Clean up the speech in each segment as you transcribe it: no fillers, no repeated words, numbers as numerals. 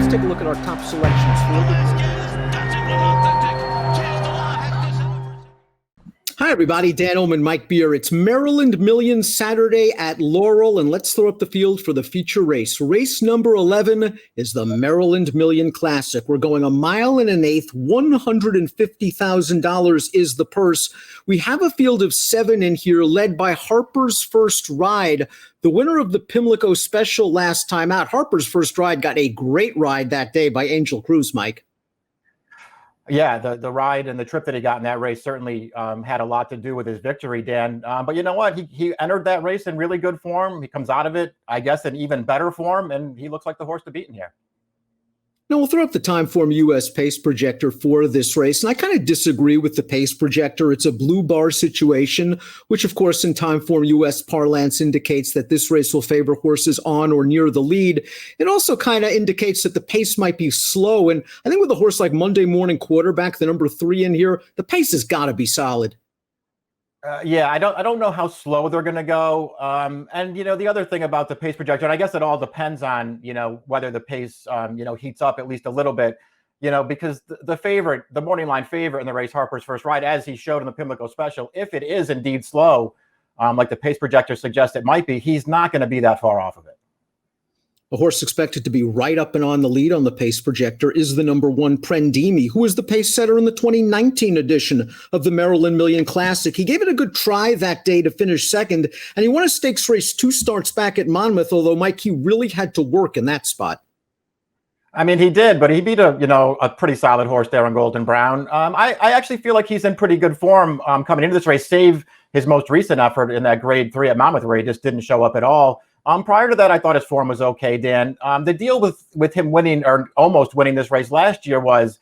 let's take a look at our top selections for Hi, everybody. Dan Illman, Mike Beer. It's Maryland Million Saturday at Laurel, and let's throw up the field for the feature race. Race number 11 is the Maryland Million Classic. We're going 1 1/8 miles. $150,000 is the purse. We have a field of 7 in here, led by Harper's First Ride, the winner of the Pimlico Special last time out. Harper's First Ride got a great ride that day by Angel Cruz, Mike. Yeah, the ride and the trip that he got in that race certainly had a lot to do with his victory, Dan. But you know what? He entered that race in really good form. He comes out of it, I guess, in even better form, and he looks like the horse to beat in here. Now, we'll throw up the Timeform U.S. pace projector for this race, and I kind of disagree with the pace projector. It's a blue bar situation, which, of course, in Timeform U.S. parlance indicates that this race will favor horses on or near the lead. It also kind of indicates that the pace might be slow, and I think with a horse like Monday Morning Quarterback, the number 3 in here, the pace has got to be solid. Yeah, I don't know how slow they're going to go. And, you know, the other thing about the pace projector, and I guess it all depends on, you know, whether the pace, heats up at least a little bit, because the favorite, the morning line favorite in the race, Harper's First Ride, as he showed in the Pimlico Special, if it is indeed slow, like the pace projector suggests it might be, he's not going to be that far off of it. A horse expected to be right up and on the lead on the pace projector is the number 1 Prendimi, who was the pace setter in the 2019 edition of the Maryland Million Classic. He gave it a good try that day to finish second, and he won a stakes race 2 starts back at Monmouth, although, Mike, he really had to work in that spot. I mean, he did, but he beat a pretty solid horse there on Golden Brown. I actually feel like he's in pretty good form coming into this race, save his most recent effort in that grade 3 at Monmouth, where he just didn't show up at all. Prior to that, I thought his form was okay, Dan. The deal with him winning or almost winning this race last year was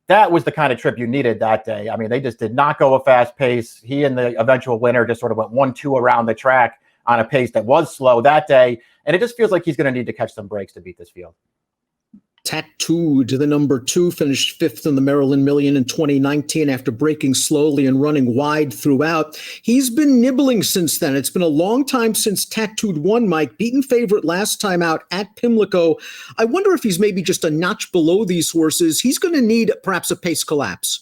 that was the kind of trip you needed that day. I mean, they just did not go a fast pace. He and the eventual winner just sort of went 1-2 around the track on a pace that was slow that day. And it just feels like he's going to need to catch some breaks to beat this field. Tattooed, the number 2, finished 5th in the Maryland Million in 2019 after breaking slowly and running wide throughout. He's been nibbling since then. It's been a long time since Tattooed won, Mike. Beaten favorite last time out at Pimlico. I wonder if he's maybe just a notch below these horses. He's going to need perhaps a pace collapse.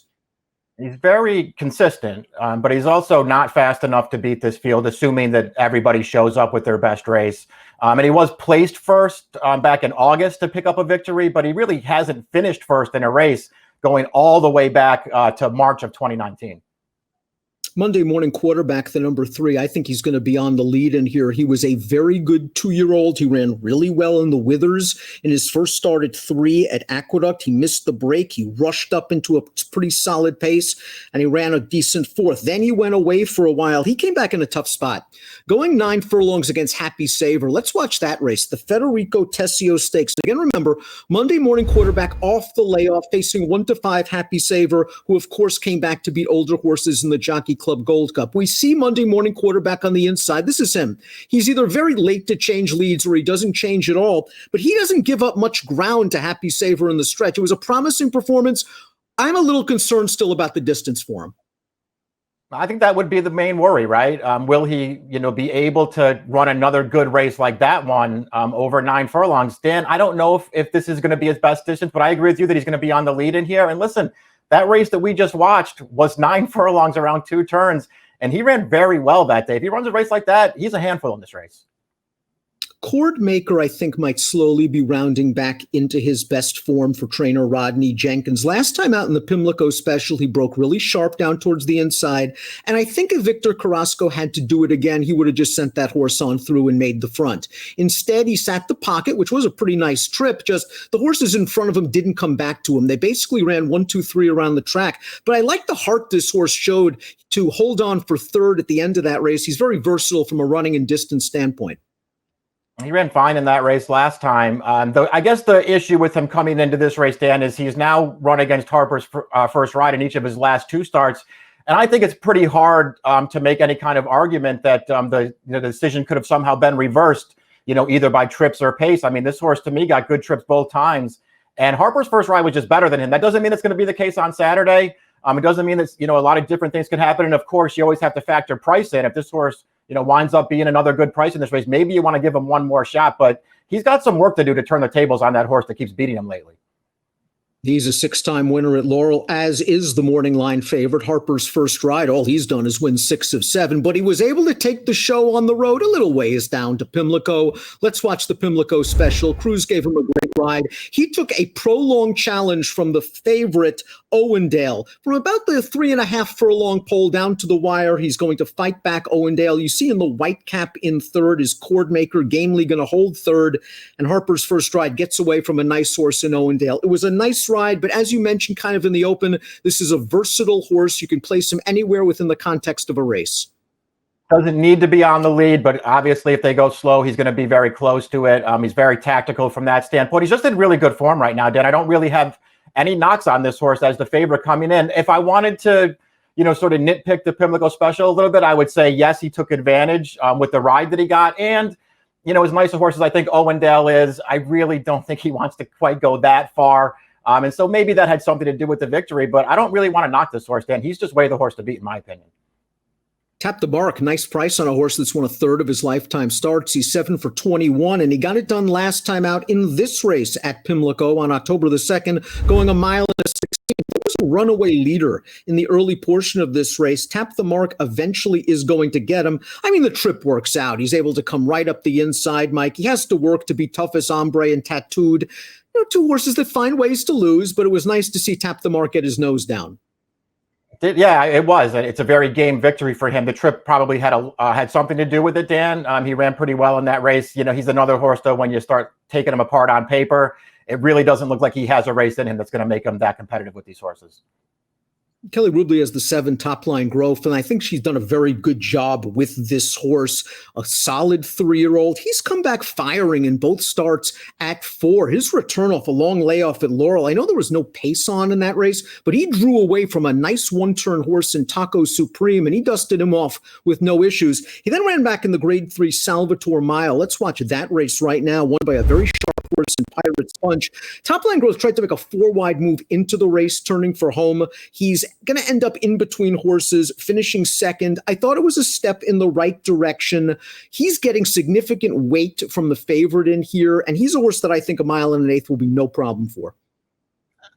He's very consistent, but he's also not fast enough to beat this field, assuming that everybody shows up with their best race. And he was placed first back in August to pick up a victory, but he really hasn't finished first in a race going all the way back to March of 2019. Monday Morning Quarterback, the number 3, I think he's going to be on the lead in here. He was a very good 2-year-old. He ran really well in the Withers. In his first start at 3 at Aqueduct, he missed the break. He rushed up into a pretty solid pace, and he ran a decent 4th. Then he went away for a while. He came back in a tough spot. Going 9 furlongs against Happy Saver. Let's watch that race, the Federico Tessio Stakes. Again, remember, Monday Morning Quarterback off the layoff, facing 1-5 Happy Saver, who, of course, came back to beat older horses in the Jockey Club Gold Cup. We see Monday Morning Quarterback on the inside. This is him. He's either very late to change leads or he doesn't change at all, but he doesn't give up much ground to Happy Saver in the stretch. It was a promising performance. I'm a little concerned still about the distance for him. I think that would be the main worry, right? Will he, be able to run another good race like that one over 9 furlongs? Dan, I don't know if this is going to be his best distance, but I agree with you that he's going to be on the lead in here. And listen, that race that we just watched was 9 furlongs around 2 turns, and he ran very well that day. If he runs a race like that, he's a handful in this race. Chord Maker, I think, might slowly be rounding back into his best form for trainer Rodney Jenkins. Last time out in the Pimlico Special, he broke really sharp down towards the inside, and I think if Victor Carrasco had to do it again, he would have just sent that horse on through and made the front. Instead, he sat the pocket, which was a pretty nice trip, just the horses in front of him didn't come back to him. They basically ran 1, 2, 3 around the track, but I like the heart this horse showed to hold on for 3rd at the end of that race. He's very versatile from a running and distance standpoint. He ran fine in that race last time. Though I guess the issue with him coming into this race, Dan, is he's now run against Harper's First Ride in each of his last 2 starts. And I think it's pretty hard to make any kind of argument that the decision could have somehow been reversed, either by trips or pace. I mean, this horse to me got good trips both times. And Harper's First Ride was just better than him. That doesn't mean it's going to be the case on Saturday. It doesn't mean that, a lot of different things can happen. And of course, you always have to factor price in. If this horse, winds up being another good price in this race, maybe you want to give him one more shot, but he's got some work to do to turn the tables on that horse that keeps beating him lately. He's a six-time winner at Laurel, as is the morning line favorite, Harper's First Ride. All he's done is win 6 of 7, but he was able to take the show on the road a little ways down to Pimlico. Let's watch the Pimlico special. Cruz gave him a great ride. He took a prolonged challenge from the favorite, Owendale, from about the 3.5 furlong pole down to the wire. He's going to fight back Owendale. You see in the white cap in third is Chord Maker, gamely going to hold third, and Harper's First Ride gets away from a nice horse in Owendale. It was a nice ride, but as you mentioned kind of in the open, this is a versatile horse. You can place him anywhere within the context of a race. Doesn't need to be on the lead, but obviously if they go slow, he's going to be very close to it. He's very tactical from that standpoint. He's just in really good form right now, Dan. I don't really have any knocks on this horse as the favorite coming in. If I wanted to, sort of nitpick the Pimlico special a little bit, I would say, yes, he took advantage with the ride that he got. And, as nice a horse as I think Owendale is, I really don't think he wants to quite go that far. And so maybe that had something to do with the victory, but I don't really want to knock this horse, Dan. He's just way the horse to beat, in my opinion. Tap the Mark, nice price on a horse that's won a third of his lifetime starts. He's 7 for 21, and he got it done last time out in this race at Pimlico on October the 2nd, going a mile and a 16. There was a runaway leader in the early portion of this race. Tap the Mark eventually is going to get him. I mean, the trip works out. He's able to come right up the inside, Mike. He has to work to be tough as Ombre and Tattooed. Two horses that find ways to lose, but it was nice to see Tap the Mark get his nose down. Yeah, it was. It's a very game victory for him. The trip probably had something to do with it, Dan. He ran pretty well in that race. He's another horse, though, when you start taking him apart on paper, it really doesn't look like he has a race in him that's going to make him that competitive with these horses. Kelly Rubley has the 7 top line growth, and I think she's done a very good job with this horse. A solid 3-year-old. He's come back firing in both starts at 4. His return off a long layoff at Laurel, I know there was no pace on in that race, but he drew away from a nice one-turn horse in Taco Supreme, and he dusted him off with no issues. He then ran back in the Grade 3 Salvatore Mile. Let's watch that race right now, won by a very sharp horse in Pirate's Punch. Top line growth tried to make a 4-wide move into the race, turning for home. He's going to end up in between horses, finishing second. I thought it was a step in the right direction. He's getting significant weight from the favorite in here, and he's a horse that I think a mile and an eighth will be no problem for.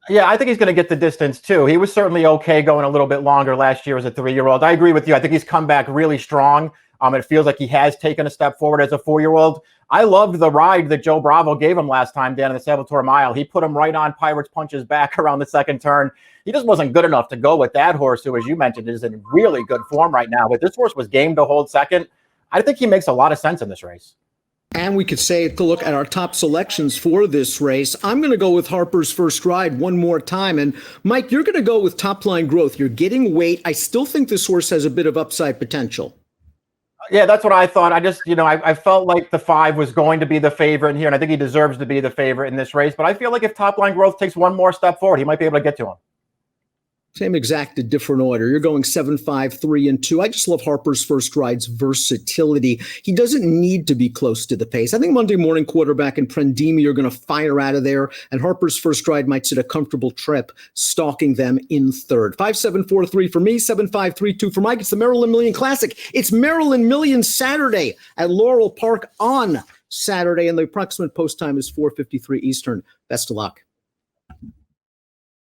Yeah, I think he's going to get the distance, too. He was certainly okay going a little bit longer last year as a 3-year-old. I agree with you. I think he's come back really strong. It feels like he has taken a step forward as a 4-year-old. I loved the ride that Joe Bravo gave him last time down in the Salvatore Mile. He put him right on Pirate's Punch's back around the second turn. He just wasn't good enough to go with that horse, who, as you mentioned, is in really good form right now. But this horse was game to hold second. I think he makes a lot of sense in this race. And we could say, to look at our top selections for this race, I'm going to go with Harper's First Ride one more time. And Mike, you're going to go with top line growth. You're getting weight. I still think this horse has a bit of upside potential. Yeah, that's what I thought. I just, I felt like the 5 was going to be the favorite in here, and I think he deserves to be the favorite in this race. But I feel like if top line growth takes one more step forward, he might be able to get to him. Same exact, a different order. You're going 7, 5, 3, and 2. I just love Harper's First Ride's versatility. He doesn't need to be close to the pace. I think Monday Morning Quarterback and Prendimi are going to fire out of there, and Harper's First Ride might sit a comfortable trip, stalking them in third. 5, 7, 4, 3 for me, 7, 5, 3, 2 for Mike. It's the Maryland Million Classic. It's Maryland Million Saturday at Laurel Park on Saturday, and the approximate post time is 4:53 Eastern. Best of luck.